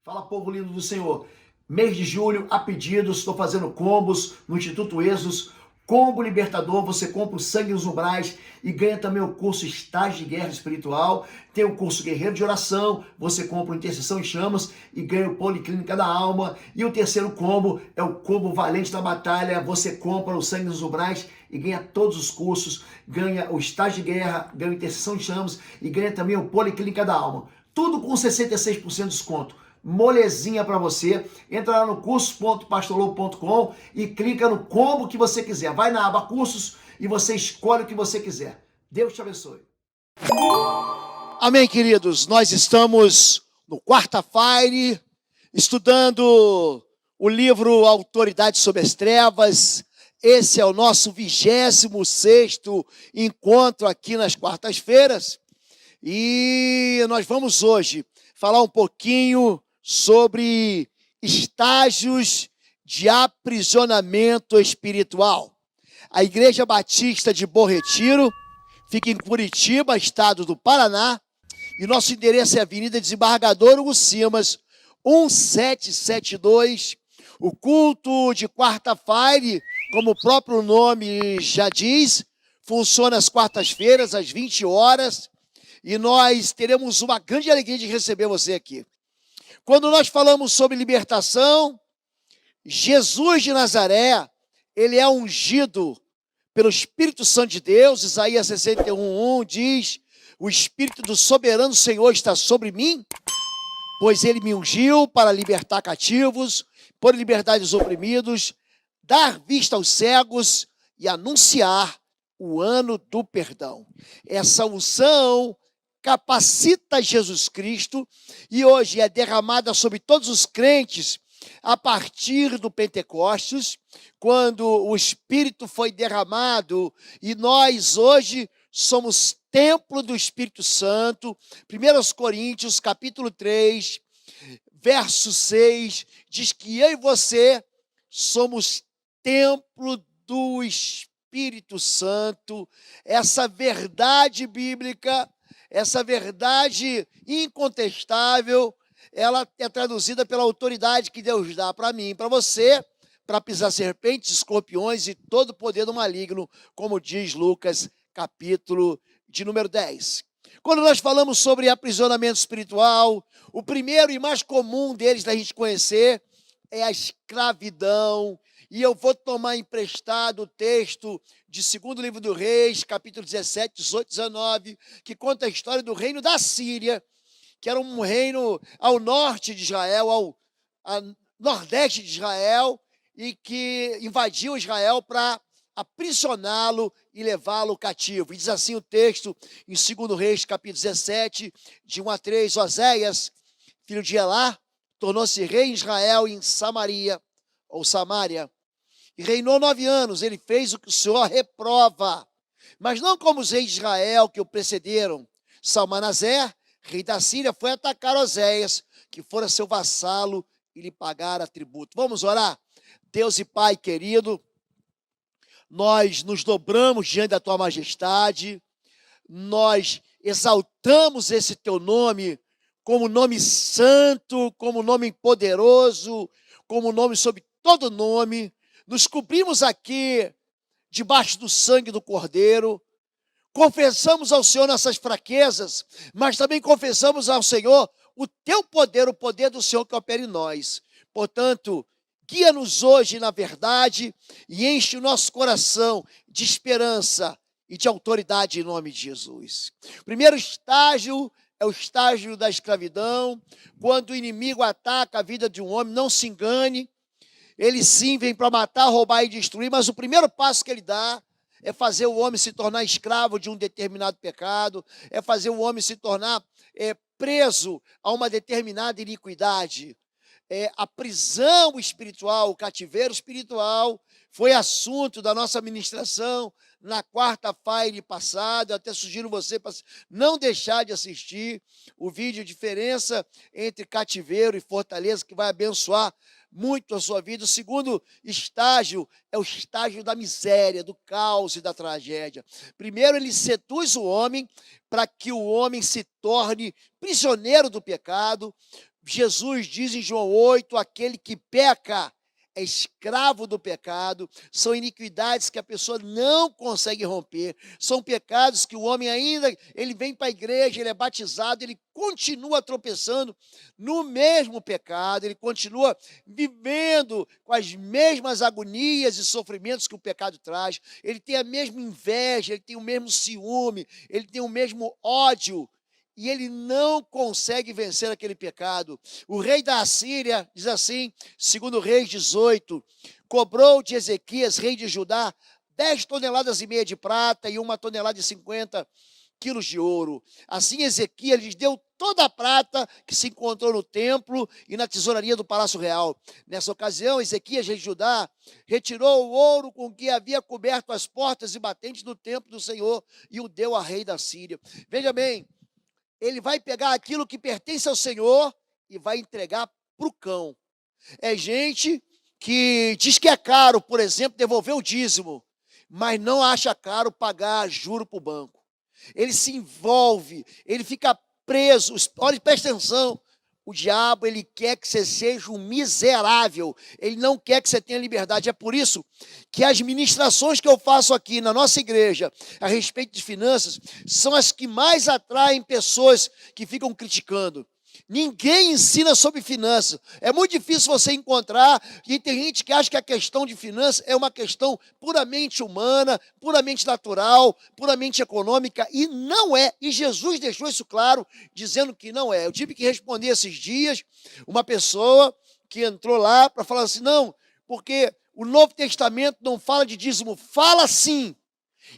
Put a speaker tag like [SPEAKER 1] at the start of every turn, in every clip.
[SPEAKER 1] Fala, povo lindo do Senhor. Mês de julho, a pedidos, estou fazendo combos no Instituto Êxodos. Combo Libertador, você compra o Sangue nos Umbrais e ganha também o curso Estágio de Guerra Espiritual. Tem o curso Guerreiro de Oração, você compra o Intercessão em Chamas e ganha o Policlínica da Alma. E o terceiro combo é o combo Valente da Batalha, você compra o Sangue nos Umbrais e ganha todos os cursos, ganha o Estágio de Guerra, ganha o Intercessão em Chamas e ganha também o Policlínica da Alma. Tudo com 66% de desconto. Molezinha para você. Entra lá no cursos.pastorlobo.com e clica no combo que você quiser. Vai na aba cursos e você escolhe o que você quiser. Deus te abençoe.
[SPEAKER 2] Amém, queridos. Nós estamos no quarta-feira estudando o livro Autoridade sobre as Trevas. Esse é o nosso 26º encontro aqui nas quartas-feiras. E nós vamos hoje falar um pouquinho sobre estágios de aprisionamento espiritual. A Igreja Batista de Bom Retiro fica em Curitiba, estado do Paraná, e nosso endereço é Avenida Desembargador Hugo Simas, 1772. O culto de quarta-feira, como o próprio nome já diz, funciona às quartas-feiras, às 20 horas, e nós teremos uma grande alegria de receber você aqui. Quando nós falamos sobre libertação, Jesus de Nazaré, ele é ungido pelo Espírito Santo de Deus. Isaías 61:1 diz: o Espírito do soberano Senhor está sobre mim, pois ele me ungiu para libertar cativos, pôr em liberdade os oprimidos, dar vista aos cegos e anunciar o ano do perdão. Essa unção capacita Jesus Cristo e hoje é derramada sobre todos os crentes a partir do Pentecostes, quando o Espírito foi derramado, e nós hoje somos templo do Espírito Santo. 1 Coríntios, capítulo 3, verso 6, diz que eu e você somos templo do Espírito Santo. Essa verdade bíblica, essa verdade incontestável, ela é traduzida pela autoridade que Deus dá para mim e para você, para pisar serpentes, escorpiões e todo o poder do maligno, como diz Lucas, capítulo de número 10. Quando nós falamos sobre aprisionamento espiritual, o primeiro e mais comum deles da gente conhecer é a escravidão. E eu vou tomar emprestado o texto de 2º livro do Reis, capítulo 17, 18, 19, que conta a história do reino da Síria, que era um reino ao norte de Israel, ao nordeste de Israel, e que invadiu Israel para aprisioná-lo e levá-lo cativo. E diz assim o texto em 2º Reis, capítulo 17, de 1 a 3, Oséias, filho de Elá, tornou-se rei em Israel e em Samaria, ou Samária, e reinou 9 anos. Ele fez o que o Senhor reprova, mas não como os reis de Israel que o precederam. Salmanaser, rei da Síria, foi atacar Oséias, que fora seu vassalo, e lhe pagara tributo. Vamos orar? Deus e Pai querido, nós nos dobramos diante da Tua majestade, nós exaltamos esse Teu nome como nome santo, como nome poderoso, como nome sobre todo nome. Nos cobrimos aqui debaixo do sangue do Cordeiro, confessamos ao Senhor nossas fraquezas, mas também confessamos ao Senhor o Teu poder, o poder do Senhor que opera em nós. Portanto, guia-nos hoje na verdade e enche o nosso coração de esperança e de autoridade em nome de Jesus. O primeiro estágio é o estágio da escravidão. Quando o inimigo ataca a vida de um homem, não se engane, ele sim vem para matar, roubar e destruir, mas o primeiro passo que ele dá é fazer o homem se tornar escravo de um determinado pecado, é fazer o homem se tornar preso a uma determinada iniquidade. A prisão espiritual, o cativeiro espiritual, foi assunto da nossa ministração na quarta-feira passada. Eu até sugiro você para não deixar de assistir o vídeo Diferença entre Cativeiro e Fortaleza, que vai abençoar muito a sua vida. O segundo estágio é o estágio da miséria, do caos e da tragédia. Primeiro, ele seduz o homem para que o homem se torne prisioneiro do pecado. Jesus diz em João 8, aquele que peca é escravo do pecado, são iniquidades que a pessoa não consegue romper, são pecados que o homem ainda, ele vem para a igreja, ele é batizado, ele continua tropeçando no mesmo pecado, ele continua vivendo com as mesmas agonias e sofrimentos que o pecado traz, ele tem a mesma inveja, ele tem o mesmo ciúme, ele tem o mesmo ódio, e ele não consegue vencer aquele pecado. O rei da Assíria, diz assim, segundo Reis 18, cobrou de Ezequias, rei de Judá, 10 toneladas e meia de prata e 1,50 quilos de ouro. Assim Ezequias lhes deu toda a prata que se encontrou no templo e na tesouraria do palácio real. Nessa ocasião, Ezequias, rei de Judá, retirou o ouro com que havia coberto as portas e batentes do templo do Senhor e o deu a rei da Síria. Veja bem, ele vai pegar aquilo que pertence ao Senhor e vai entregar para o cão. É gente que diz que é caro, por exemplo, devolver o dízimo, mas não acha caro pagar juro para o banco. Ele se envolve, ele fica preso. Olha, presta atenção. O diabo, ele quer que você seja um miserável. Ele não quer que você tenha liberdade. É por isso que as ministrações que eu faço aqui na nossa igreja a respeito de finanças são as que mais atraem pessoas que ficam criticando. Ninguém ensina sobre finanças. É muito difícil você encontrar, e tem gente que acha que a questão de finanças é uma questão puramente humana, puramente natural, puramente econômica, e não é. E Jesus deixou isso claro, dizendo que não é. Eu tive que responder esses dias uma pessoa que entrou lá para falar assim, não, porque o Novo Testamento não fala de dízimo, fala sim.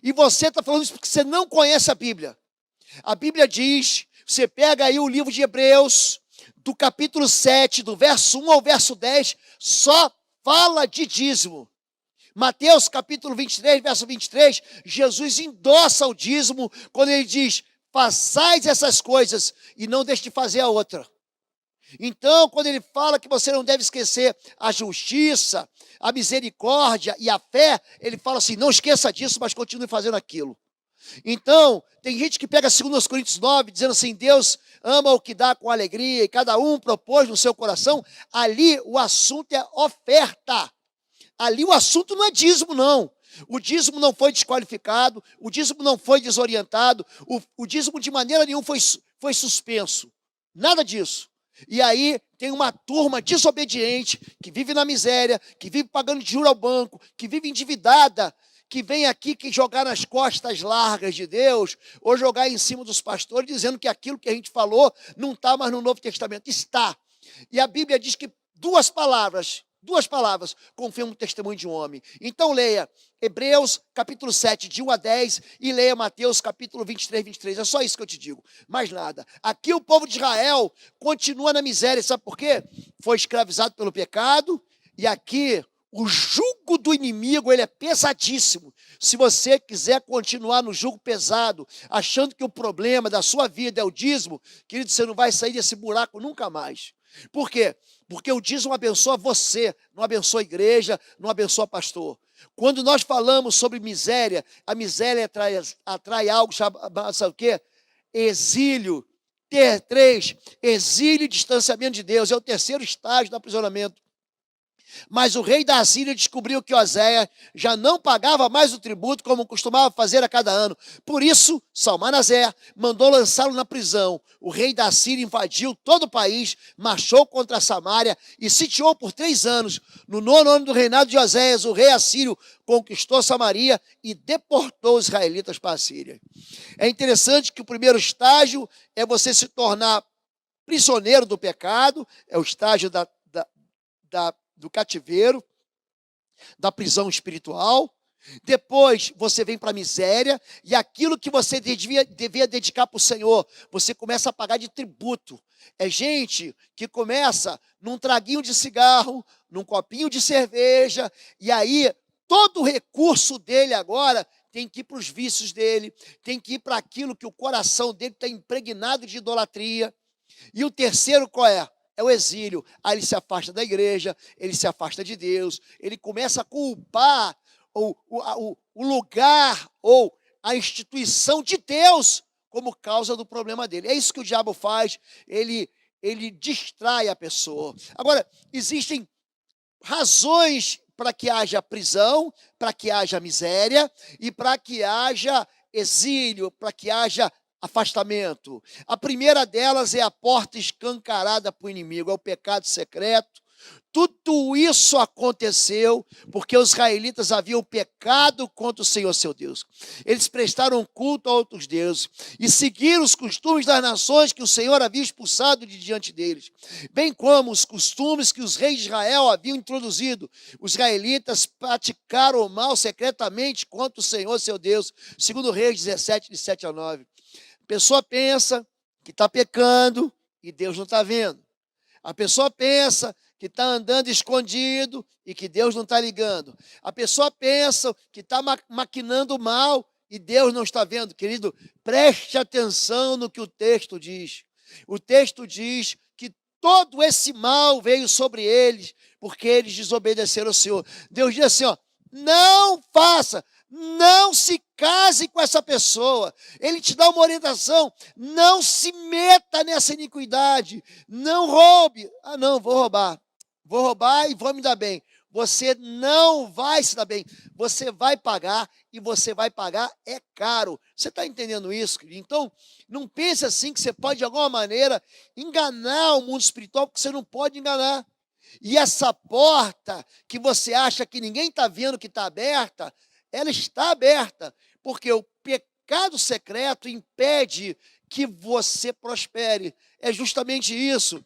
[SPEAKER 2] E você está falando isso porque você não conhece a Bíblia. A Bíblia diz... Você pega aí o livro de Hebreus, do capítulo 7, do verso 1 ao verso 10, só fala de dízimo. Mateus capítulo 23, verso 23, Jesus endossa o dízimo quando ele diz, façais essas coisas e não deixe de fazer a outra. Então, quando ele fala que você não deve esquecer a justiça, a misericórdia e a fé, ele fala assim, não esqueça disso, mas continue fazendo aquilo. Então, tem gente que pega 2 Coríntios 9, dizendo assim, Deus ama o que dá com alegria, e cada um propôs no seu coração. Ali o assunto é oferta. Ali o assunto não é dízimo, não. O dízimo não foi desqualificado, o dízimo não foi desorientado, o dízimo de maneira nenhuma foi suspenso. Nada disso. E aí tem uma turma desobediente, que vive na miséria, que vive pagando de juros ao banco, que vive endividada, que vem aqui que jogar nas costas largas de Deus, ou jogar em cima dos pastores, dizendo que aquilo que a gente falou não está mais no Novo Testamento. Está. E a Bíblia diz que duas palavras confirmam o testemunho de um homem. Então leia Hebreus capítulo 7, de 1 a 10, e leia Mateus capítulo 23, 23. É só isso que eu te digo, mais nada. Aqui o povo de Israel continua na miséria, sabe por quê? Foi escravizado pelo pecado, e aqui o jugo do inimigo, ele é pesadíssimo. Se você quiser continuar no jugo pesado, achando que o problema da sua vida é o dízimo, querido, você não vai sair desse buraco nunca mais. Por quê? Porque o dízimo abençoa você, não abençoa a igreja, não abençoa pastor. Quando nós falamos sobre miséria, a miséria atrai algo chamado, sabe o quê? Exílio. Ter 3, exílio e distanciamento de Deus. É o terceiro estágio do aprisionamento. Mas o rei da Assíria descobriu que Oséias já não pagava mais o tributo como costumava fazer a cada ano. Por isso, Salmanaser mandou lançá-lo na prisão. O rei da Assíria invadiu todo o país, marchou contra Samaria e sitiou por 3 anos. No 9º ano do reinado de Oséias, o rei assírio conquistou Samaria e deportou os israelitas para a Síria. É interessante que o primeiro estágio é você se tornar prisioneiro do pecado, é o estágio do cativeiro, da prisão espiritual. Depois você vem para a miséria, e aquilo que você devia dedicar para o Senhor, você começa a pagar de tributo. É gente que começa num traguinho de cigarro, num copinho de cerveja, e aí todo o recurso dele agora tem que ir para os vícios dele, tem que ir para aquilo que o coração dele está impregnado de idolatria. E o terceiro qual é? É o exílio. Aí ele se afasta da igreja, ele se afasta de Deus, ele começa a culpar o lugar ou a instituição de Deus como causa do problema dele. É isso que o diabo faz, ele ele distrai a pessoa. Agora, existem razões para que haja prisão, para que haja miséria e para que haja exílio, para que haja afastamento. A primeira delas é a porta escancarada para o inimigo, é o pecado secreto. Tudo isso aconteceu porque os israelitas haviam pecado contra o Senhor seu Deus. Eles prestaram culto a outros deuses e seguiram os costumes das nações que o Senhor havia expulsado de diante deles, bem como os costumes que os reis de Israel haviam introduzido. Os israelitas praticaram o mal secretamente contra o Senhor seu Deus, segundo Reis 17, de 7 a 9. A pessoa pensa que está pecando e Deus não está vendo. A pessoa pensa que está andando escondido e que Deus não está ligando. A pessoa pensa que está maquinando mal e Deus não está vendo. Querido, preste atenção no que o texto diz. O texto diz que todo esse mal veio sobre eles porque eles desobedeceram ao Senhor. Deus diz assim, ó, não faça, não se case com essa pessoa. Ele te dá uma orientação, não se meta nessa iniquidade, não roube. Ah, não, vou roubar e vou me dar bem. Você não vai se dar bem, você vai pagar e você vai pagar é caro. Você está entendendo isso, querido? Então, não pense assim que você pode de alguma maneira enganar o mundo espiritual, porque você não pode enganar. E essa porta que você acha que ninguém está vendo que está aberta, ela está aberta, porque o pecado secreto impede que você prospere. É justamente isso.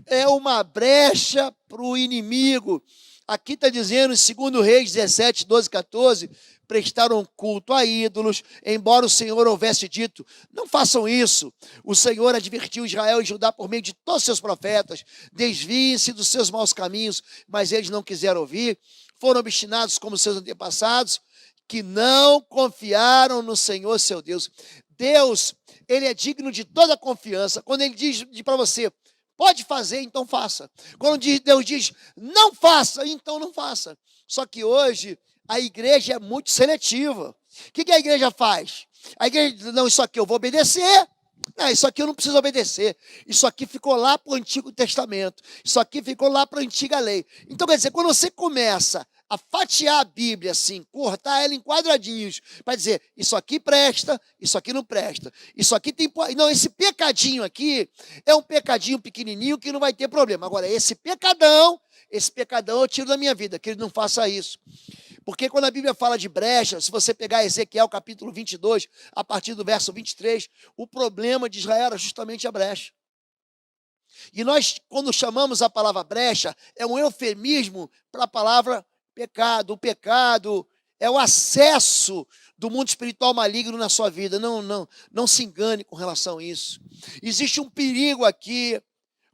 [SPEAKER 2] É uma brecha para o inimigo. Aqui está dizendo, em 2 Reis 17, 12, 14, prestaram culto a ídolos, embora o Senhor houvesse dito, não façam isso. O Senhor advertiu Israel e Judá por meio de todos os seus profetas, desviem-se dos seus maus caminhos, mas eles não quiseram ouvir, foram obstinados como seus antepassados, que não confiaram no Senhor seu Deus. Deus, ele é digno de toda confiança. Quando ele diz para você, pode fazer, então faça. Quando Deus diz, não faça, então não faça. Só que hoje, a igreja é muito seletiva. O que a igreja faz? A igreja diz, não, isso aqui eu vou obedecer. Não, isso aqui eu não preciso obedecer. Isso aqui ficou lá para o Antigo Testamento. Isso aqui ficou lá para a Antiga Lei. Então, quer dizer, quando você começa a fatiar a Bíblia assim, cortar ela em quadradinhos, para dizer, isso aqui presta, isso aqui não presta, isso aqui tem... Não, esse pecadinho aqui é um pecadinho pequenininho que não vai ter problema. Agora, esse pecadão eu tiro da minha vida, que ele não faça isso. Porque quando a Bíblia fala de brecha, se você pegar Ezequiel capítulo 22, a partir do verso 23, o problema de Israel era justamente a brecha. E nós, quando chamamos a palavra brecha, é um eufemismo para a palavra pecado. O pecado é o acesso do mundo espiritual maligno na sua vida. Não se engane com relação a isso. Existe um perigo aqui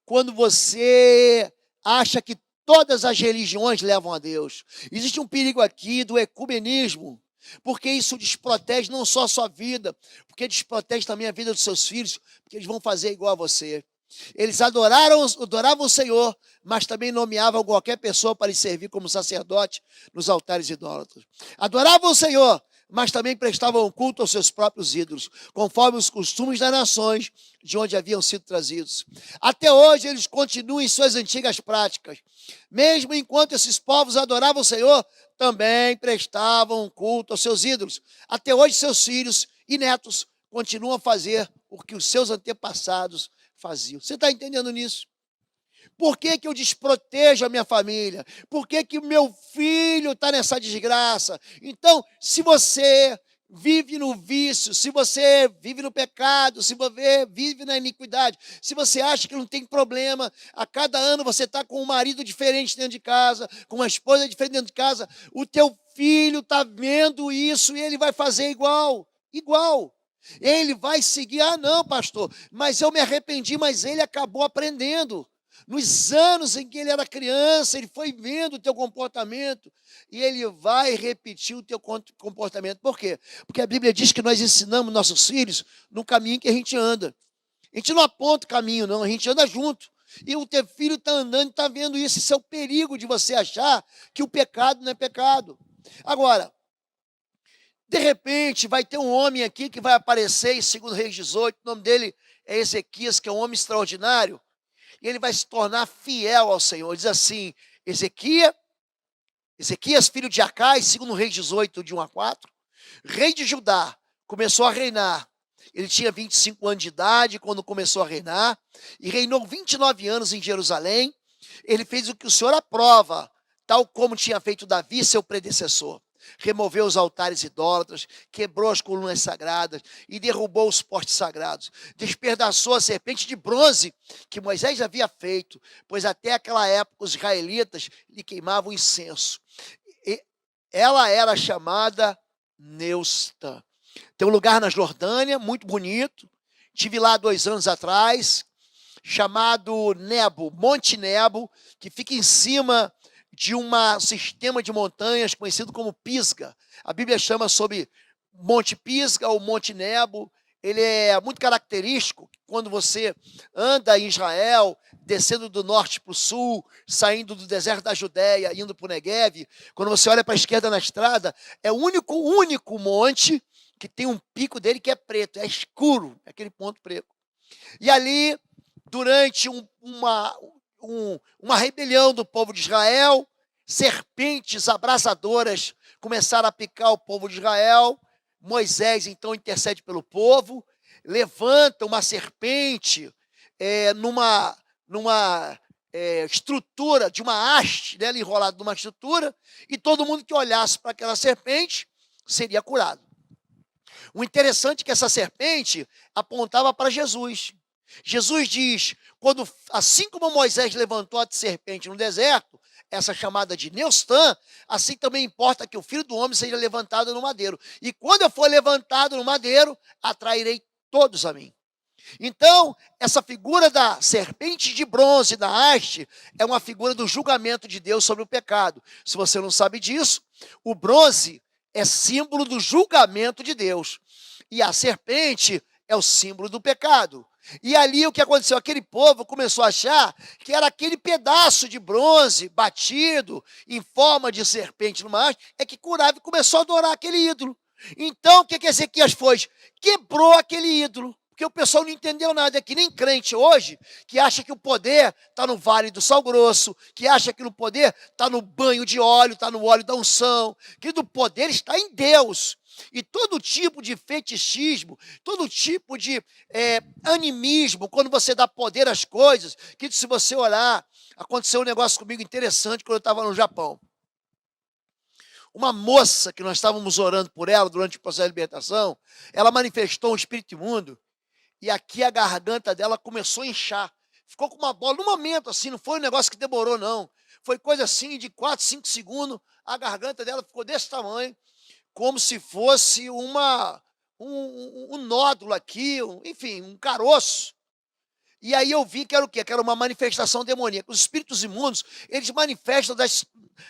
[SPEAKER 2] quando você acha que todas as religiões levam a Deus. Existe um perigo aqui do ecumenismo, porque isso desprotege não só a sua vida, porque desprotege também a vida dos seus filhos, porque eles vão fazer igual a você. Eles adoravam o Senhor, mas também nomeavam qualquer pessoa para lhe servir como sacerdote nos altares idólatras. Adoravam o Senhor, mas também prestavam culto aos seus próprios ídolos, conforme os costumes das nações de onde haviam sido trazidos. Até hoje eles continuam em suas antigas práticas. Mesmo enquanto esses povos adoravam o Senhor, também prestavam culto aos seus ídolos. Até hoje seus filhos e netos continuam a fazer o que os seus antepassados faziam. Você está entendendo nisso? Por que eu desprotejo a minha família? Por que o meu filho está nessa desgraça? Então, se você vive no vício, se você vive no pecado, se você vive na iniquidade, se você acha que não tem problema, a cada ano você está com um marido diferente dentro de casa, com uma esposa diferente dentro de casa, o teu filho está vendo isso e ele vai fazer igual. Ele vai seguir, não, pastor, mas eu me arrependi, mas ele acabou aprendendo. Nos anos em que ele era criança, ele foi vendo o teu comportamento e ele vai repetir o teu comportamento. Por quê? Porque a Bíblia diz que nós ensinamos nossos filhos no caminho que a gente anda. A gente não aponta o caminho, não, a gente anda junto. E o teu filho está andando e está vendo isso. Isso é o perigo de você achar que o pecado não é pecado. Agora, de repente, vai ter um homem aqui que vai aparecer em 2 Reis 18, o nome dele é Ezequias, que é um homem extraordinário. e ele vai se tornar fiel ao Senhor. Diz assim, Ezequias, filho de Acais, segundo Reis 18, de 1 a 4, rei de Judá, começou a reinar. Ele tinha 25 anos de idade quando começou a reinar, e reinou 29 anos em Jerusalém. Ele fez o que o Senhor aprova, tal como tinha feito Davi, seu predecessor. Removeu os altares idólatras, quebrou as colunas sagradas e derrubou os postes sagrados. Despedaçou a serpente de bronze que Moisés havia feito, pois até aquela época os israelitas lhe queimavam incenso. E ela era chamada Neusta. Tem um lugar na Jordânia, muito bonito. Estive lá 2 anos atrás, chamado Nebo, Monte Nebo, que fica em cima de um sistema de montanhas conhecido como Pisga. A Bíblia chama sobre Monte Pisga ou Monte Nebo. Ele é muito característico quando você anda em Israel, descendo do norte para o sul, saindo do deserto da Judéia, indo para o Neguev. Quando você olha para a esquerda na estrada, é o único monte que tem um pico dele que é preto, é escuro, é aquele ponto preto. E ali, durante uma rebelião do povo de Israel, serpentes abrasadoras começaram a picar o povo de Israel. Moisés então intercede pelo povo, levanta uma serpente numa estrutura de uma haste, né, enrolada numa estrutura, e todo mundo que olhasse para aquela serpente seria curado. O interessante é que essa serpente apontava para Jesus. Jesus diz, assim como Moisés levantou a serpente no deserto, essa chamada de Neustã, assim também importa que o Filho do Homem seja levantado no madeiro. E quando eu for levantado no madeiro, atrairei todos a mim. Então, essa figura da serpente de bronze, da haste, é uma figura do julgamento de Deus sobre o pecado. Se você não sabe disso, o bronze é símbolo do julgamento de Deus. E a serpente é o símbolo do pecado. E ali o que aconteceu? Aquele povo começou a achar que era aquele pedaço de bronze batido em forma de serpente numa haste, é que curava e começou a adorar aquele ídolo. Então o que Ezequias fez? Quebrou aquele ídolo. Porque o pessoal não entendeu nada. É que nem crente hoje, que acha que o poder está no vale do sal grosso, que acha que o poder está no banho de óleo, está no óleo da unção, que o poder está em Deus. E todo tipo de fetichismo, todo tipo de animismo, quando você dá poder às coisas, que se você olhar, aconteceu um negócio comigo interessante quando eu estava no Japão. Uma moça que nós estávamos orando por ela durante o processo de libertação, ela manifestou um espírito imundo, e aqui a garganta dela começou a inchar. Ficou com uma bola, no momento assim, não foi um negócio que demorou não. Foi coisa assim de 4, 5 segundos, a garganta dela ficou desse tamanho, como se fosse um nódulo aqui, enfim, um caroço. E aí eu vi que era o quê? Que era uma manifestação demoníaca. Os espíritos imundos, eles manifestam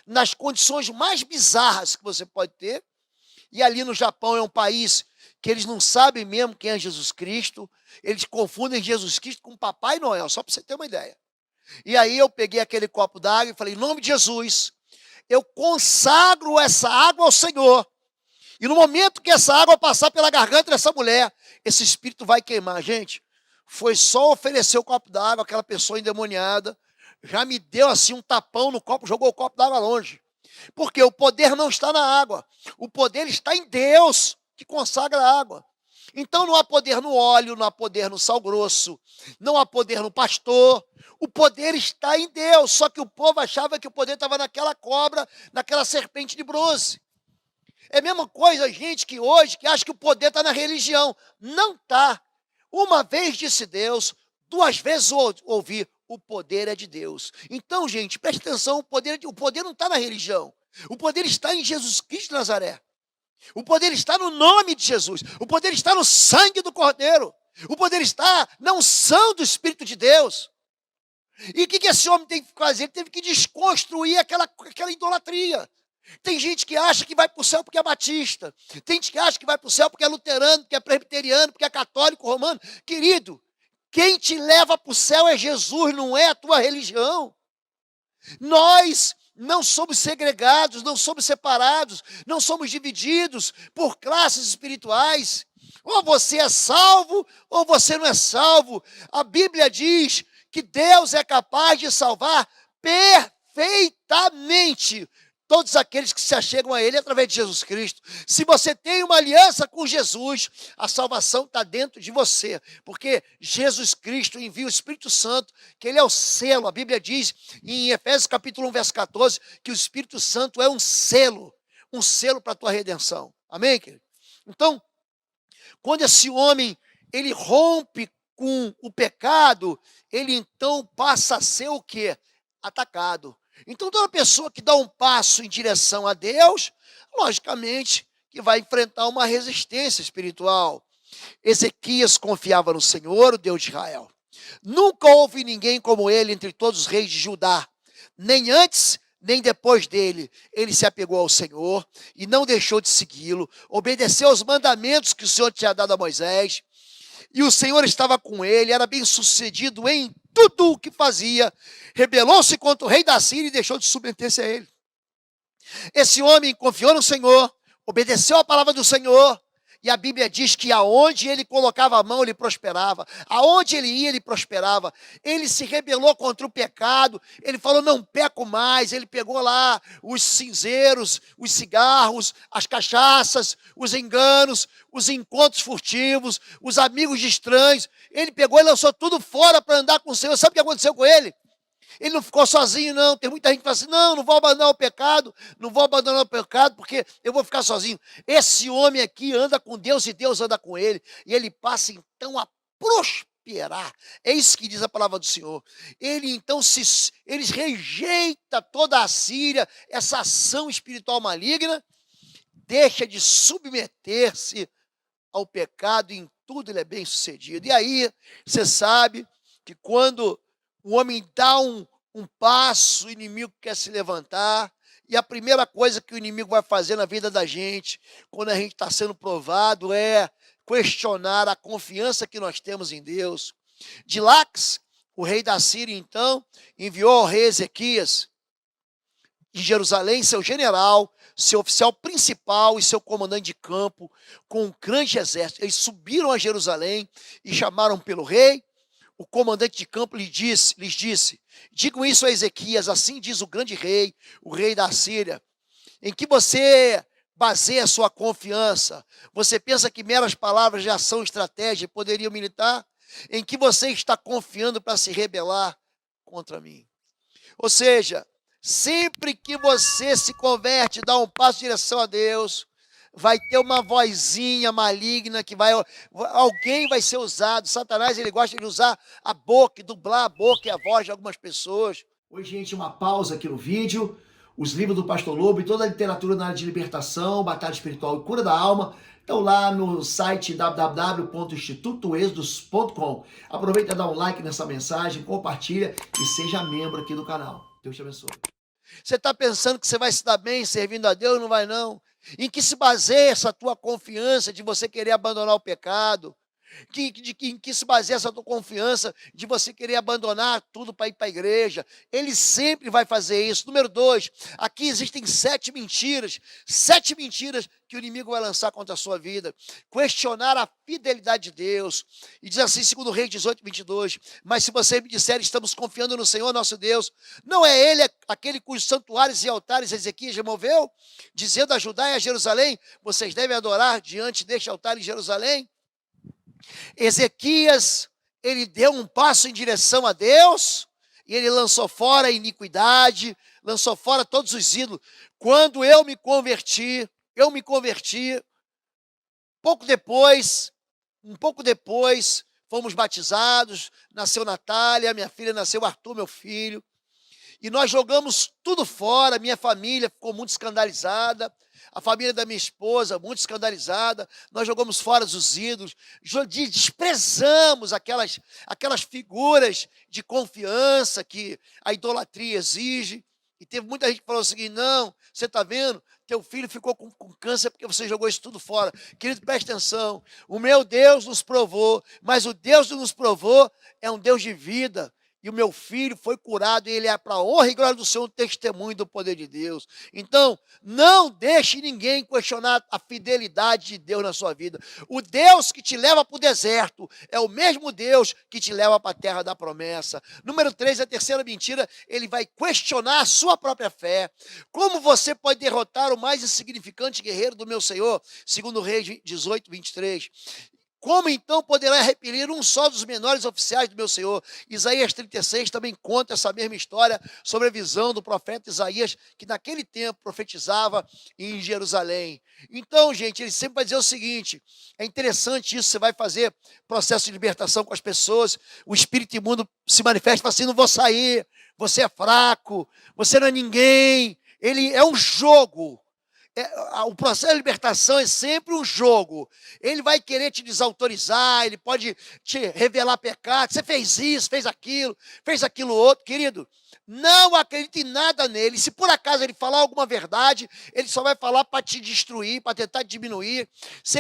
[SPEAKER 2] nas condições mais bizarras que você pode ter. E ali no Japão é um país que eles não sabem mesmo quem é Jesus Cristo. Eles confundem Jesus Cristo com Papai Noel, só para você ter uma ideia. E aí eu peguei aquele copo d'água e falei, em nome de Jesus, eu consagro essa água ao Senhor. E no momento que essa água passar pela garganta dessa mulher, esse espírito vai queimar. Gente, foi só oferecer o copo d'água, aquela pessoa endemoniada, já me deu assim um tapão no copo, jogou o copo d'água longe. Porque o poder não está na água, o poder está em Deus, que consagra a água. Então não há poder no óleo, não há poder no sal grosso, não há poder no pastor, o poder está em Deus. Só que o povo achava que o poder estava naquela cobra, naquela serpente de bronze. É a mesma coisa, gente, que hoje, que acha que o poder está na religião. Não está. Uma vez disse Deus, 2 vezes ouvi, o poder é de Deus. Então, gente, preste atenção, o poder não está na religião. O poder está em Jesus Cristo de Nazaré. O poder está no nome de Jesus. O poder está no sangue do Cordeiro. O poder está na unção do Espírito de Deus. E o que esse homem tem que fazer? Ele teve que desconstruir aquela idolatria. Tem gente que acha que vai para o céu porque é batista. Tem gente que acha que vai para o céu porque é luterano, porque é presbiteriano, porque é católico, romano. Querido, quem te leva para o céu é Jesus, não é a tua religião. Nós não somos segregados, não somos separados, não somos divididos por classes espirituais. Ou você é salvo, ou você não é salvo. A Bíblia diz que Deus é capaz de salvar perfeitamente todos aqueles que se achegam a Ele através de Jesus Cristo. Se você tem uma aliança com Jesus, a salvação está dentro de você, porque Jesus Cristo envia o Espírito Santo, que Ele é o selo. A Bíblia diz em Efésios capítulo 1, verso 14, que o Espírito Santo é um selo para a tua redenção. Amém, querido? Então, quando esse homem, ele rompe com o pecado, ele então passa a ser o quê? Atacado. Então, toda pessoa que dá um passo em direção a Deus, logicamente que vai enfrentar uma resistência espiritual. Ezequias confiava no Senhor, o Deus de Israel. Nunca houve ninguém como ele entre todos os reis de Judá, nem antes nem depois dele. Ele se apegou ao Senhor e não deixou de segui-lo, obedeceu aos mandamentos que o Senhor tinha dado a Moisés, e o Senhor estava com ele, era bem sucedido em tudo o que fazia. Rebelou-se contra o rei da Síria e deixou de submeter-se a ele. Esse homem confiou no Senhor, obedeceu a palavra do Senhor, e a Bíblia diz que aonde ele colocava a mão, ele prosperava. Aonde ele ia, ele prosperava. Ele se rebelou contra o pecado. Ele falou, não peco mais. Ele pegou lá os cinzeiros, os cigarros, as cachaças, os enganos, os encontros furtivos, os amigos de estranhos. Ele pegou e lançou tudo fora para andar com o Senhor. Sabe o que aconteceu com ele? Ele não ficou sozinho, não. Tem muita gente que fala assim, não vou abandonar o pecado, porque eu vou ficar sozinho. Esse homem aqui anda com Deus e Deus anda com ele. E ele passa então a prosperar. É isso que diz a palavra do Senhor. Ele então ele rejeita toda a Síria, essa ação espiritual maligna, deixa de submeter-se ao pecado e em tudo ele é bem sucedido. E aí, você sabe que quando o homem dá um passo, o inimigo quer se levantar, e a primeira coisa que o inimigo vai fazer na vida da gente, quando a gente está sendo provado, é questionar a confiança que nós temos em Deus. De Laques, o rei da Síria, então, enviou ao rei Ezequias, em Jerusalém, seu general, seu oficial principal e seu comandante de campo, com um grande exército. Eles subiram a Jerusalém e chamaram pelo rei. O comandante de campo lhes disse, digam isso a Ezequias, assim diz o grande rei, o rei da Síria, em que você baseia a sua confiança? Você pensa que meras palavras de ação e estratégia poderiam militar? Em que você está confiando para se rebelar contra mim? Ou seja, sempre que você se converte, dá um passo em direção a Deus, vai ter uma vozinha maligna que alguém vai ser usado. Satanás, ele gosta de usar a boca, dublar a boca e a voz de algumas pessoas.
[SPEAKER 1] Oi, gente, uma pausa aqui no vídeo. Os livros do Pastor Lobo e toda a literatura na área de libertação, batalha espiritual e cura da alma estão lá no site www.institutoexodus.com. Aproveita e dá um like nessa mensagem, compartilha e seja membro aqui do canal. Deus te abençoe.
[SPEAKER 2] Você está pensando que você vai se dar bem servindo a Deus? Não vai, não. Em que se baseia essa tua confiança de você querer abandonar o pecado? Em que se baseia essa tua confiança de você querer abandonar tudo para ir para a igreja? Ele sempre vai fazer isso. Número 2, aqui existem 7 mentiras que o inimigo vai lançar contra a sua vida. Questionar a fidelidade de Deus. E diz assim, segundo Reis 18, 22, mas se você me disser, estamos confiando no Senhor nosso Deus, não é Ele aquele cujos santuários e altares Ezequias removeu, dizendo a Judá e a Jerusalém, vocês devem adorar diante deste altar em Jerusalém? Ezequias, ele deu um passo em direção a Deus e ele lançou fora a iniquidade, lançou fora todos os ídolos. Quando eu me converti, um pouco depois, fomos batizados, nasceu Natália, minha filha, nasceu Arthur, meu filho, e nós jogamos tudo fora, minha família ficou muito escandalizada, a família da minha esposa, muito escandalizada, nós jogamos fora os ídolos, desprezamos aquelas figuras de confiança que a idolatria exige, e teve muita gente que falou o seguinte, não, você está vendo, teu filho ficou com câncer porque você jogou isso tudo fora. Querido, preste atenção, o meu Deus nos provou, mas o Deus que nos provou é um Deus de vida, e o meu filho foi curado, e ele é para a honra e glória do Senhor, um testemunho do poder de Deus. Então, não deixe ninguém questionar a fidelidade de Deus na sua vida. O Deus que te leva para o deserto é o mesmo Deus que te leva para a terra da promessa. Número 3, a terceira mentira, ele vai questionar a sua própria fé. Como você pode derrotar o mais insignificante guerreiro do meu Senhor? Segundo Reis 18, 23. Como então poderá repelir um só dos menores oficiais do meu Senhor? Isaías 36 também conta essa mesma história sobre a visão do profeta Isaías, que naquele tempo profetizava em Jerusalém. Então, gente, ele sempre vai dizer o seguinte, é interessante isso, você vai fazer processo de libertação com as pessoas, o espírito imundo se manifesta e fala assim, não vou sair, você é fraco, você não é ninguém, ele é um jogo. O processo de libertação é sempre um jogo. Ele vai querer te desautorizar, ele pode te revelar pecado. Você fez isso, fez aquilo outro. Querido, não acredite em nada nele. Se por acaso ele falar alguma verdade, ele só vai falar para te destruir, para tentar diminuir. Se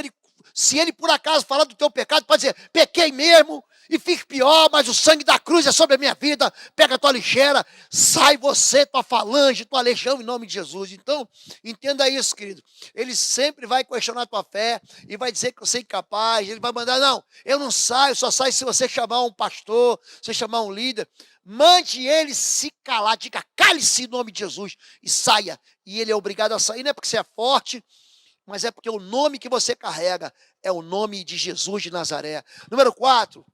[SPEAKER 2] ele por acaso falar do teu pecado, pode dizer, pequei mesmo, e fique pior, mas o sangue da cruz é sobre a minha vida, pega a tua lixeira, sai você, tua falange, tua legião, em nome de Jesus. Então, entenda isso, querido. Ele sempre vai questionar a tua fé, e vai dizer que você é incapaz, ele vai mandar, não, eu não saio, só saio se você chamar um pastor, se você chamar um líder. Mande ele se calar, diga, cale-se em nome de Jesus, e saia. E ele é obrigado a sair, não é porque você é forte, mas é porque o nome que você carrega é o nome de Jesus de Nazaré. Número 4,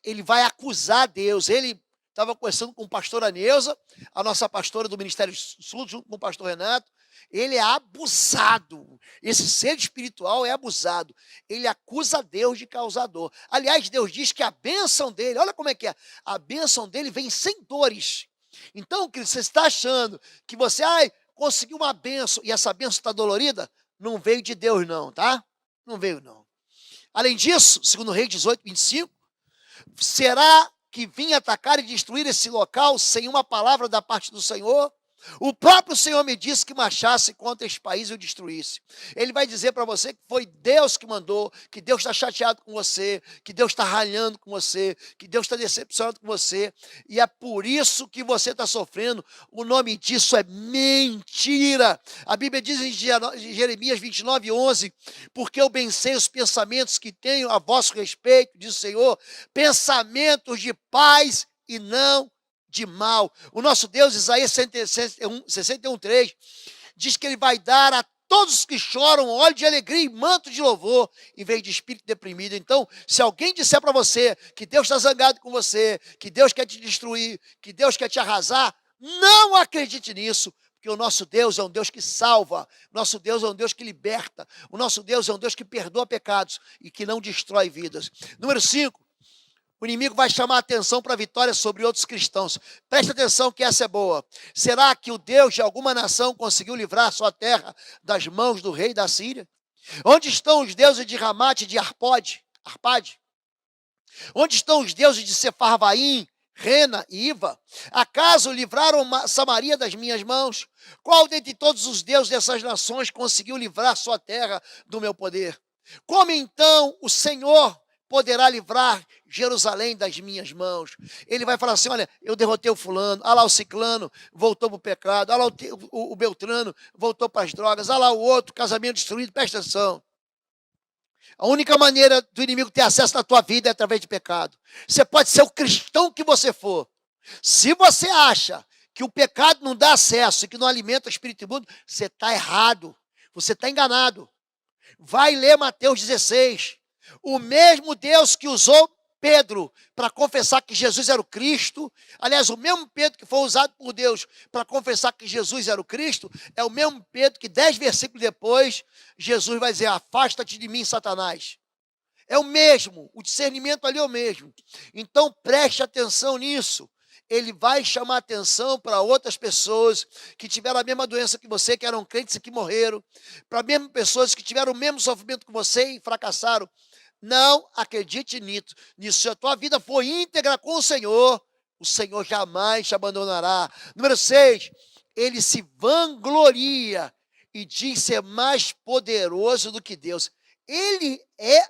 [SPEAKER 2] ele vai acusar Deus. Ele estava conversando com o pastor Aneusa, a nossa pastora do Ministério Sul, junto com o pastor Renato. Ele é abusado. Esse ser espiritual é abusado. Ele acusa Deus de causador. Aliás, Deus diz que a bênção dele, olha como é que é, a bênção dele vem sem dores. Então, querido, você está achando que você conseguiu uma bênção e essa bênção está dolorida? Não veio de Deus não, tá? Não veio não. Além disso, segundo Reis 18, 25, será que vim atacar e destruir esse local sem uma palavra da parte do Senhor? O próprio Senhor me disse que marchasse contra esse país e o destruísse. Ele vai dizer para você que foi Deus que mandou, que Deus está chateado com você, que Deus está ralhando com você, que Deus está decepcionado com você, e é por isso que você está sofrendo. O nome disso é mentira. A Bíblia diz em Jeremias 29, 11, porque eu bem sei os pensamentos que tenho a vosso respeito, diz o Senhor, pensamentos de paz e não de mal. O nosso Deus, Isaías 61:3, diz que ele vai dar a todos que choram óleo de alegria e manto de louvor, em vez de espírito deprimido. Então, se alguém disser para você que Deus está zangado com você, que Deus quer te destruir, que Deus quer te arrasar, não acredite nisso, porque o nosso Deus é um Deus que salva, o nosso Deus é um Deus que liberta, o nosso Deus é um Deus que perdoa pecados e que não destrói vidas. Número 5, o inimigo vai chamar a atenção para a vitória sobre outros cristãos. Preste atenção que essa é boa. Será que o Deus de alguma nação conseguiu livrar sua terra das mãos do rei da Síria? Onde estão os deuses de Ramate e de Arpade? Onde estão os deuses de Sefarvaim, Rena e Iva? Acaso livraram Samaria das minhas mãos? Qual dentre todos os deuses dessas nações conseguiu livrar sua terra do meu poder? Como então o Senhor poderá livrar Jerusalém das minhas mãos? Ele vai falar assim, olha, eu derrotei o fulano, olha lá o ciclano, voltou para o pecado, olha lá o Beltrano, voltou para as drogas, olha lá o outro, casamento destruído, presta atenção. A única maneira do inimigo ter acesso na tua vida é através de pecado. Você pode ser o cristão que você for. Se você acha que o pecado não dá acesso e que não alimenta o espírito imundo, você está errado, você está enganado. Vai ler Mateus 16. O mesmo Deus que usou Pedro para confessar que Jesus era o Cristo, aliás, o mesmo Pedro que foi usado por Deus para confessar que Jesus era o Cristo, é o mesmo Pedro que 10 versículos depois, Jesus vai dizer, afasta-te de mim, Satanás. É o mesmo, o discernimento ali é o mesmo. Então preste atenção nisso. Ele vai chamar atenção para outras pessoas que tiveram a mesma doença que você, que eram crentes e que morreram, para mesmo pessoas que tiveram o mesmo sofrimento que você e fracassaram. Não acredite nisso. Se a tua vida for íntegra com o Senhor jamais te abandonará. Número 6, ele se vangloria e diz ser mais poderoso do que Deus. Ele é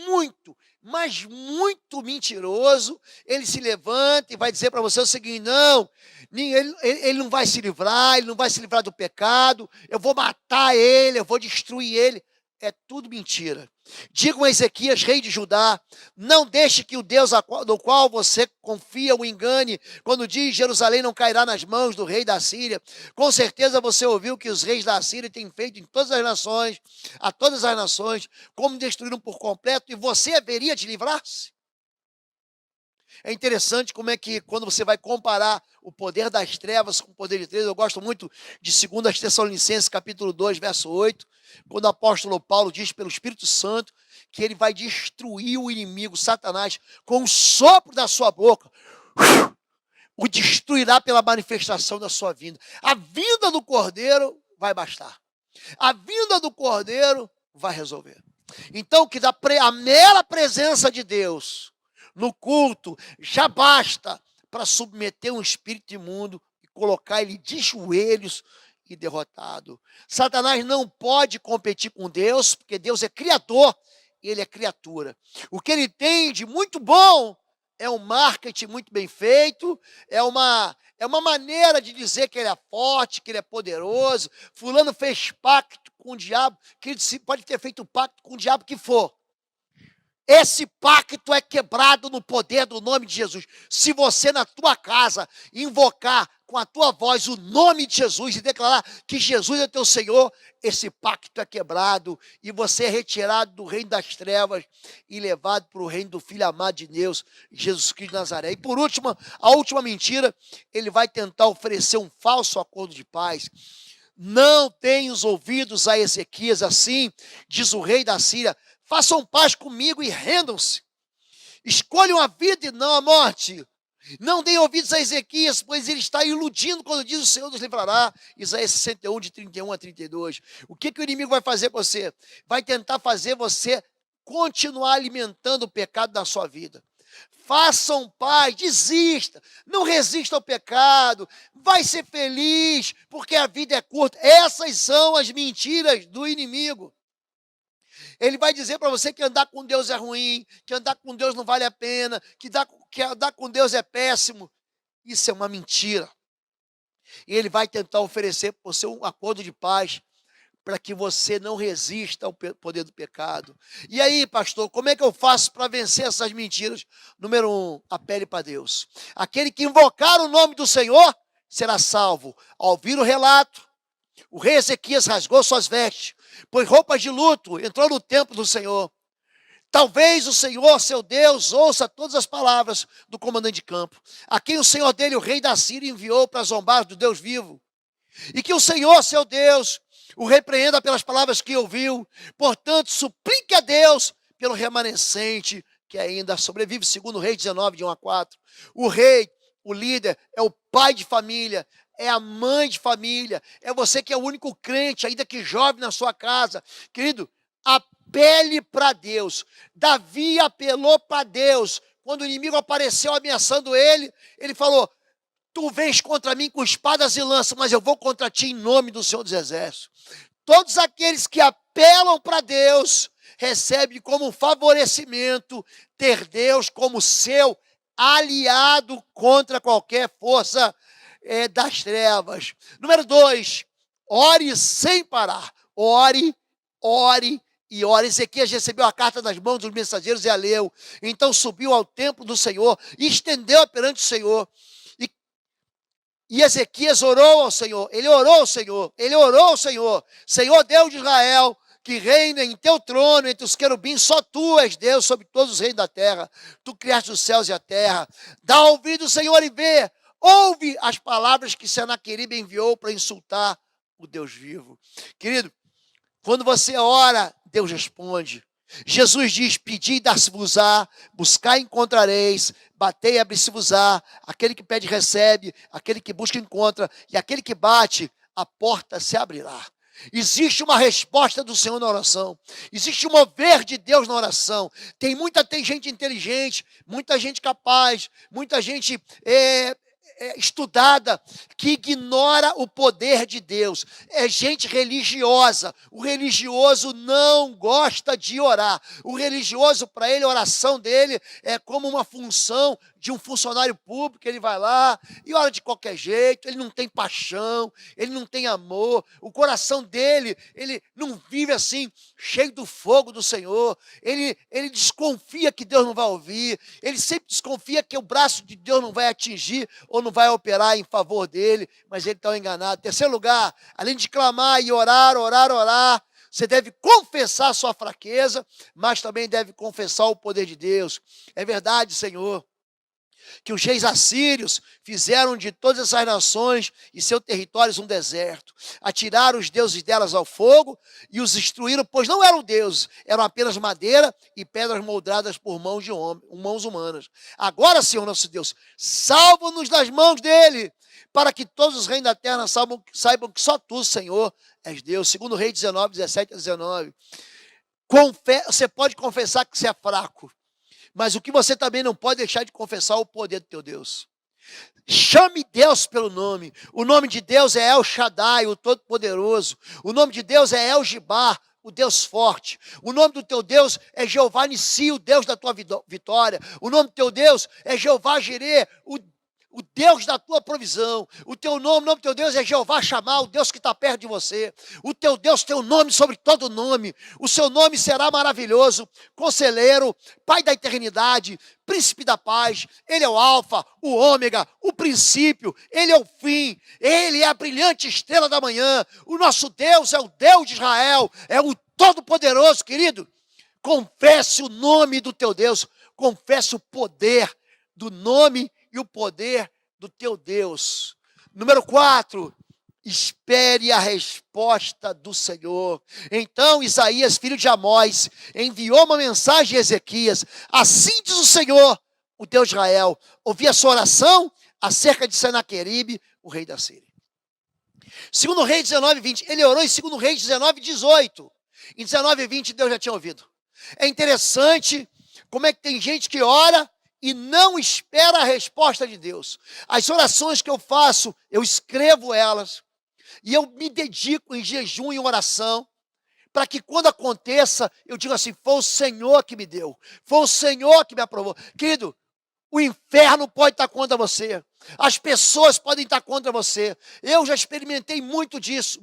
[SPEAKER 2] muito, mas muito mentiroso, ele se levanta e vai dizer para você o seguinte: não, ele não vai se livrar, ele não vai se livrar do pecado, eu vou matar ele, eu vou destruir ele. É tudo mentira. Digam a Ezequias, rei de Judá, não deixe que o Deus no qual você confia o engane, quando diz Jerusalém não cairá nas mãos do rei da Síria. Com certeza você ouviu que os reis da Síria têm feito em todas as nações, a todas as nações, como destruíram por completo, e você haveria de livrar-se. É interessante como é que, quando você vai comparar o poder das trevas com o poder de Deus, eu gosto muito de 2 Tessalonicenses, capítulo 2, verso 8, quando o apóstolo Paulo diz pelo Espírito Santo que ele vai destruir o inimigo, Satanás, com o sopro da sua boca, o destruirá pela manifestação da sua vinda. A vinda do Cordeiro vai bastar. A vinda do Cordeiro vai resolver. Então, que a mera presença de Deus no culto já basta para submeter um espírito imundo e colocar ele de joelhos e derrotado. Satanás não pode competir com Deus, porque Deus é criador e ele é criatura. O que ele tem de muito bom é um marketing muito bem feito, é uma maneira de dizer que ele é forte, que ele é poderoso. Fulano fez pacto com o diabo, que ele pode ter feito pacto com o diabo que for. Esse pacto é quebrado no poder do nome de Jesus. Se você na tua casa invocar com a tua voz o nome de Jesus e declarar que Jesus é teu Senhor, esse pacto é quebrado e você é retirado do reino das trevas e levado para o reino do Filho amado de Deus, Jesus Cristo de Nazaré. E por último, a última mentira, ele vai tentar oferecer um falso acordo de paz. Não tenha os ouvidos a Ezequias, assim diz o rei da Síria. Façam paz comigo e rendam-se. Escolham a vida e não a morte. Não deem ouvidos a Ezequias, pois ele está iludindo quando diz o Senhor nos livrará. Isaías 61, de 31 a 32. O que o inimigo vai fazer com você? Vai tentar fazer você continuar alimentando o pecado na sua vida. Façam paz, desista, não resista ao pecado, vai ser feliz, porque a vida é curta. Essas são as mentiras do inimigo. Ele vai dizer para você que andar com Deus é ruim, que andar com Deus não vale a pena, que andar com Deus é péssimo. Isso é uma mentira. E ele vai tentar oferecer para você um acordo de paz, para que você não resista ao poder do pecado. E aí, pastor, como é que eu faço para vencer essas mentiras? Número 1, apele para Deus. Aquele que invocar o nome do Senhor será salvo. Ao ouvir o relato, o rei Ezequias rasgou suas vestes, pôs roupas de luto, entrou no templo do Senhor. Talvez o Senhor, seu Deus, ouça todas as palavras do comandante de campo, a quem o Senhor dele, o rei da Síria, enviou para zombar do Deus vivo. E que o Senhor, seu Deus, o repreenda pelas palavras que ouviu. Portanto, suplique a Deus pelo remanescente que ainda sobrevive, segundo o Rei 19, de 1 a 4. O rei, o líder, é o pai de família, é a mãe de família, é você que é o único crente, ainda que jovem, na sua casa. Querido, apele para Deus. Davi apelou para Deus. Quando o inimigo apareceu ameaçando ele, ele falou: tu vens contra mim com espadas e lanças, mas eu vou contra ti em nome do Senhor dos Exércitos. Todos aqueles que apelam para Deus recebem como um favorecimento ter Deus como seu aliado contra qualquer força das trevas. Número 2, ore sem parar. Ore, ore e ore. Ezequias recebeu a carta das mãos dos mensageiros e a leu. Então subiu ao templo do Senhor e estendeu perante o Senhor. E Ezequias orou ao Senhor, ele orou ao Senhor, Senhor Deus de Israel, que reina em teu trono entre os querubins, só tu és Deus sobre todos os reinos da terra, tu criaste os céus e a terra. Dá ouvido, Senhor, e vê, ouve as palavras que Senaqueribe enviou para insultar o Deus vivo. Querido, quando você ora, Deus responde. Jesus diz: pedi e dar-se-vos-á, buscar e encontrareis, batei e abrir-se-vos-á. Aquele que pede recebe, aquele que busca encontra, e aquele que bate, a porta se abrirá. Existe uma resposta do Senhor na oração, existe um mover de Deus na oração. Tem gente inteligente, muita gente capaz, muita gente estudada, que ignora o poder de Deus. É gente religiosa. O religioso não gosta de orar. O religioso, para ele, a oração dele é como uma função de um funcionário público. Ele vai lá e ora de qualquer jeito. Ele não tem paixão, ele não tem amor. O coração dele, ele não vive assim, cheio do fogo do Senhor. Ele desconfia que Deus não vai ouvir. Ele sempre desconfia que o braço de Deus não vai atingir ou não vai operar em favor dele, mas ele está enganado. Terceiro lugar, além de clamar e orar, você deve confessar a sua fraqueza, mas também deve confessar o poder de Deus. É verdade, Senhor, que os reis assírios fizeram de todas essas nações e seus territórios um deserto. Atiraram os deuses delas ao fogo e os destruíram, pois não eram deuses, eram apenas madeira e pedras moldadas por mãos humanas. Agora, Senhor nosso Deus, salva-nos das mãos dele, para que todos os reinos da terra saibam que só tu, Senhor, és Deus. Segundo Reis 19, 17 a 19. Você pode confessar que você é fraco, mas o que você também não pode deixar de confessar é o poder do teu Deus. Chame Deus pelo nome. O nome de Deus é El Shaddai, o Todo-Poderoso. O nome de Deus é El Gibar, o Deus forte. O nome do teu Deus é Jeová Nissi, o Deus da tua vitória. O nome do teu Deus é Jeová Jireh, o Deus da tua provisão. O nome do teu Deus é Jeová Shammah, o Deus que está perto de você. O teu Deus tem um nome sobre todo nome. O seu nome será maravilhoso, conselheiro, Pai da eternidade, príncipe da paz. Ele é o alfa, o ômega, o princípio. Ele é o fim. Ele é a brilhante estrela da manhã. O nosso Deus é o Deus de Israel, é o Todo-Poderoso, querido. Confesse o nome do teu Deus. Confesse o poder do nome e o poder do teu Deus. Número 4, espere a resposta do Senhor. Então Isaías, filho de Amós, enviou uma mensagem a Ezequias. Assim diz o Senhor, o Deus de Israel: ouvi a sua oração acerca de Senaqueribe, o rei da Síria. Segundo Reis 19, 20. Ele orou em segundo Reis 19, 18. Em 19, 20, Deus já tinha ouvido. É interessante como é que tem gente que ora e não espera a resposta de Deus. As orações que eu faço, eu escrevo elas, e eu me dedico em jejum e oração, para que quando aconteça, eu diga assim: foi o Senhor que me deu, foi o Senhor que me aprovou. Querido, o inferno pode estar contra você, as pessoas podem estar contra você. Eu já experimentei muito disso,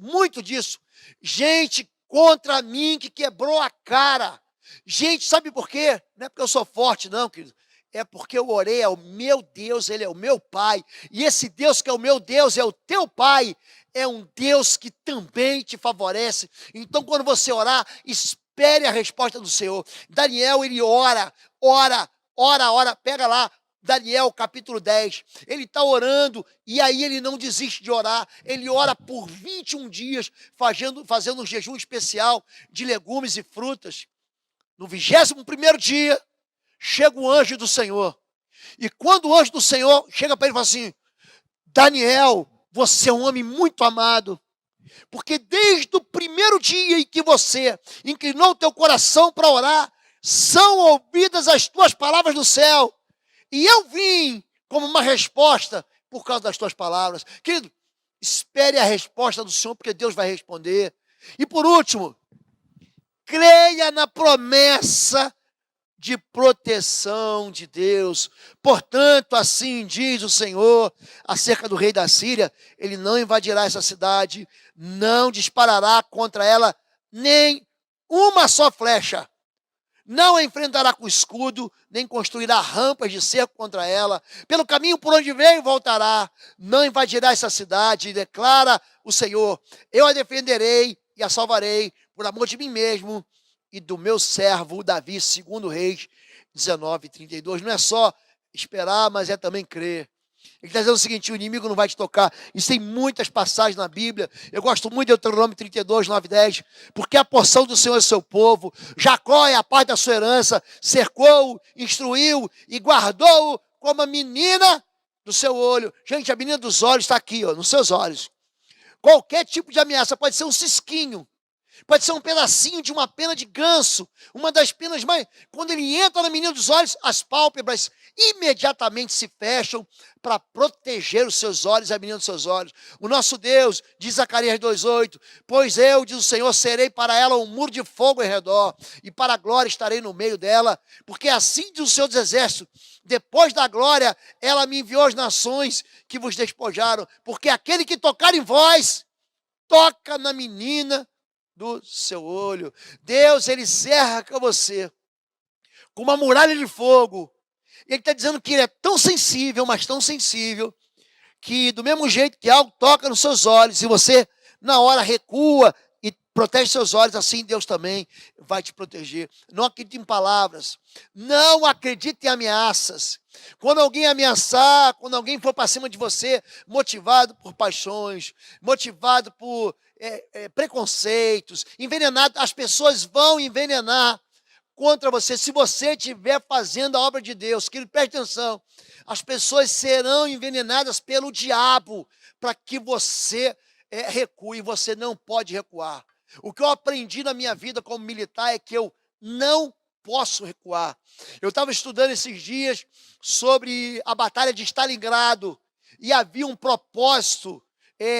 [SPEAKER 2] gente contra mim que quebrou a cara. Gente, sabe por quê? Não é porque eu sou forte, não, querido. É porque eu orei ao meu Deus, Ele é o meu Pai. E esse Deus que é o meu Deus, é o teu Pai, é um Deus que também te favorece. Então, quando você orar, espere a resposta do Senhor. Daniel, ele ora. Pega lá, Daniel capítulo 10. Ele está orando e aí ele não desiste de orar. Ele ora por 21 dias, fazendo um jejum especial de legumes e frutas. No 21º dia, chega o anjo do Senhor. E quando o anjo do Senhor chega para ele e fala assim: Daniel, você é um homem muito amado, porque desde o primeiro dia em que você inclinou o teu coração para orar, são ouvidas as tuas palavras do céu. E eu vim como uma resposta por causa das tuas palavras. Querido, espere a resposta do Senhor, porque Deus vai responder. E por último, creia na promessa de proteção de Deus. Portanto, assim diz o Senhor acerca do rei da Síria: ele não invadirá essa cidade, não disparará contra ela nem uma só flecha, não a enfrentará com escudo, nem construirá rampas de cerco contra ela. Pelo caminho por onde veio voltará, não invadirá essa cidade, declara o Senhor: eu a defenderei e a salvarei por amor de mim mesmo e do meu servo Davi. Segundo Reis 19, 32. Não é só esperar, mas é também crer. Ele está dizendo o seguinte: o inimigo não vai te tocar. Isso tem muitas passagens na Bíblia. Eu gosto muito de Deuteronômio 32, 9, 10. Porque a porção do Senhor é seu povo. Jacó é a parte da sua herança. Cercou-o, instruiu e guardou-o como a menina do seu olho. Gente, a menina dos olhos está aqui, ó, nos seus olhos. Qualquer tipo de ameaça, pode ser um cisquinho. Pode ser um pedacinho de uma pena de ganso, uma das penas mais... Quando ele entra na menina dos olhos, as pálpebras imediatamente se fecham para proteger os seus olhos e a menina dos seus olhos. O nosso Deus, diz Zacarias 2,8, pois eu, diz o Senhor, serei para ela um muro de fogo em redor, e para a glória estarei no meio dela, porque assim diz o Senhor dos Exércitos, depois da glória, ela me enviou às nações que vos despojaram, porque aquele que tocar em vós, toca na menina do seu olho. Deus, ele cerca você com uma muralha de fogo. Ele está dizendo que ele é tão sensível, mas tão sensível, que do mesmo jeito que algo toca nos seus olhos, e você, na hora, recua e protege seus olhos, assim Deus também vai te proteger. Não acredite em palavras, não acredite em ameaças. Quando alguém ameaçar, quando alguém for para cima de você, motivado por paixões, motivado por preconceitos, envenenado, as pessoas vão envenenar contra você. Se você estiver fazendo a obra de Deus, que preste atenção, as pessoas serão envenenadas pelo diabo para que você recue. Você não pode recuar. O que eu aprendi na minha vida como militar é que eu não posso recuar. Eu estava estudando esses dias sobre a Batalha de Stalingrado e havia um propósito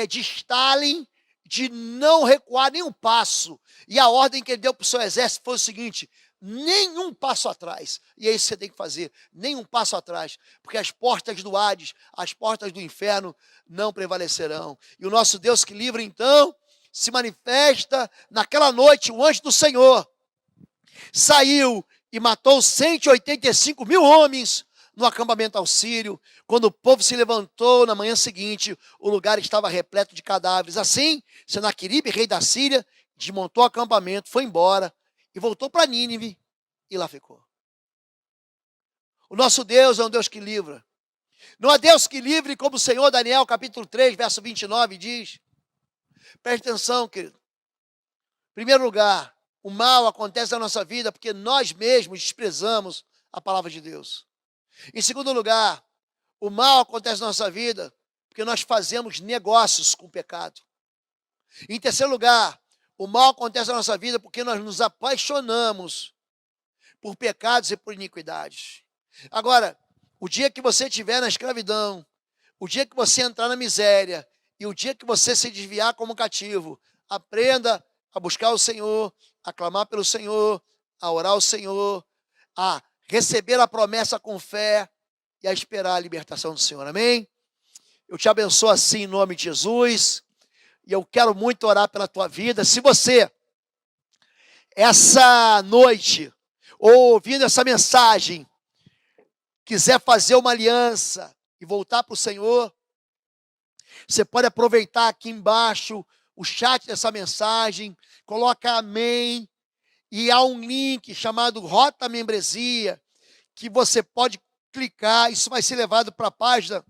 [SPEAKER 2] de Stalin de não recuar nem um passo. E a ordem que ele deu para o seu exército foi o seguinte: nenhum passo atrás. E é isso que você tem que fazer, nenhum passo atrás, porque as portas do Hades, as portas do inferno não prevalecerão. E o nosso Deus que livra, então, se manifesta naquela noite. O anjo do Senhor saiu e matou 185 mil homens no acampamento assírio. Quando o povo se levantou na manhã seguinte, o lugar estava repleto de cadáveres. Assim, Senaqueribe, rei da Síria, desmontou o acampamento, foi embora e voltou para Nínive e lá ficou. O nosso Deus é um Deus que livra. Não há Deus que livre como o Senhor. Daniel capítulo 3, verso 29 diz. Preste atenção, querido. Em primeiro lugar, o mal acontece na nossa vida porque nós mesmos desprezamos a palavra de Deus. Em segundo lugar, o mal acontece na nossa vida porque nós fazemos negócios com o pecado. Em terceiro lugar, o mal acontece na nossa vida porque nós nos apaixonamos por pecados e por iniquidades. Agora, o dia que você estiver na escravidão, o dia que você entrar na miséria e o dia que você se desviar como cativo, aprenda a buscar o Senhor, a clamar pelo Senhor, a orar ao Senhor, a receber a promessa com fé e a esperar a libertação do Senhor. Amém? Eu te abençoo assim em nome de Jesus. E eu quero muito orar pela tua vida. Se você, essa noite, ou ouvindo essa mensagem, quiser fazer uma aliança e voltar para o Senhor, você pode aproveitar aqui embaixo o chat dessa mensagem, coloca amém, e há um link chamado Rota Membresia, que você pode clicar, isso vai ser levado para a página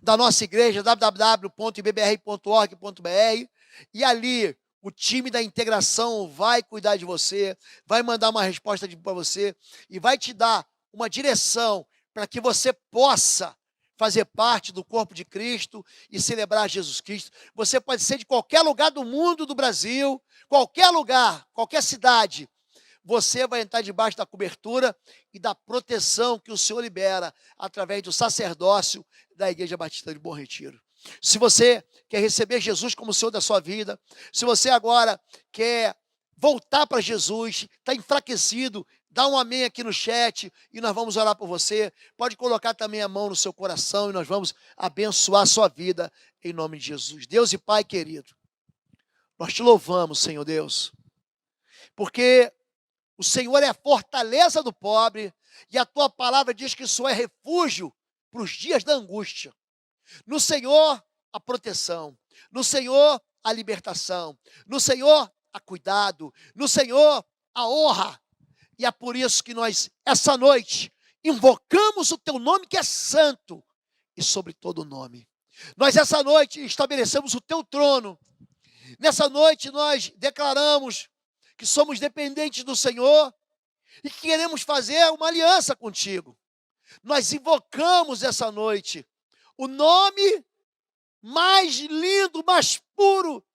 [SPEAKER 2] da nossa igreja, www.ibbr.org.br, e ali o time da integração vai cuidar de você, vai mandar uma resposta para você e vai te dar uma direção para que você possa fazer parte do corpo de Cristo e celebrar Jesus Cristo. Você pode ser de qualquer lugar do mundo, do Brasil, qualquer lugar, qualquer cidade. Você vai entrar debaixo da cobertura e da proteção que o Senhor libera através do sacerdócio da Igreja Batista de Bom Retiro. Se você quer receber Jesus como Senhor da sua vida, se você agora quer voltar para Jesus, está enfraquecido, dá um amém aqui no chat e nós vamos orar por você. Pode colocar também a mão no seu coração e nós vamos abençoar a sua vida em nome de Jesus. Deus e Pai querido, nós te louvamos, Senhor Deus, porque o Senhor é a fortaleza do pobre e a tua palavra diz que o Senhor é refúgio para os dias da angústia. No Senhor, a proteção. No Senhor, a libertação. No Senhor, a cuidado. No Senhor, a honra. E é por isso que nós, essa noite, invocamos o teu nome que é santo e sobre todo nome. Nós, essa noite, estabelecemos o teu trono. Nessa noite, nós declaramos que somos dependentes do Senhor e que queremos fazer uma aliança contigo. Nós invocamos essa noite o nome mais lindo, mais puro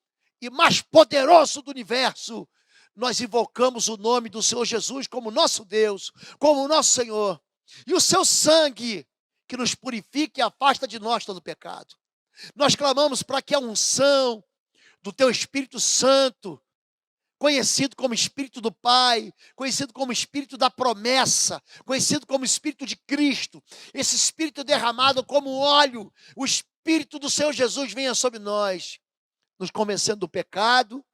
[SPEAKER 2] e mais poderoso do universo, nós invocamos o nome do Senhor Jesus como nosso Deus, como nosso Senhor. E o seu sangue que nos purifica e afasta de nós todo pecado. Nós clamamos para que a unção do teu Espírito Santo, conhecido como Espírito do Pai, conhecido como Espírito da promessa, conhecido como Espírito de Cristo, esse Espírito derramado como óleo, o Espírito do Senhor Jesus venha sobre nós, nos convencendo do pecado,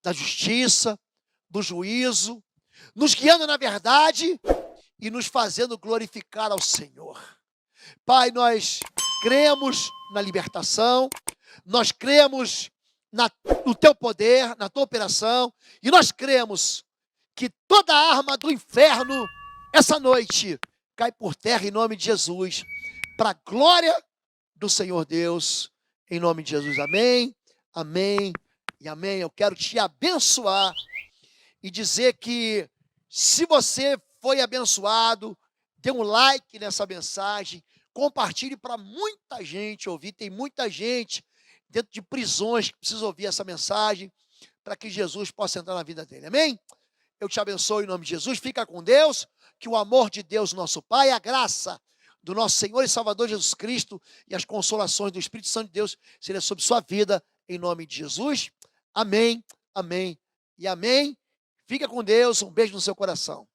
[SPEAKER 2] da justiça, do juízo, nos guiando na verdade e nos fazendo glorificar ao Senhor. Pai, nós cremos na libertação, nós cremos no teu poder, na tua operação, e nós cremos que toda arma do inferno, essa noite, cai por terra em nome de Jesus, para a glória do Senhor Deus, em nome de Jesus. Amém, amém e amém. Eu quero te abençoar e dizer que se você foi abençoado, dê um like nessa mensagem, compartilhe para muita gente ouvir. Tem muita gente dentro de prisões que precisa ouvir essa mensagem para que Jesus possa entrar na vida dele. Amém? Eu te abençoo em nome de Jesus. Fica com Deus, que o amor de Deus, nosso Pai, a graça do nosso Senhor e Salvador Jesus Cristo e as consolações do Espírito Santo de Deus seja sobre sua vida, em nome de Jesus. Amém, amém e amém. Fica com Deus, um beijo no seu coração.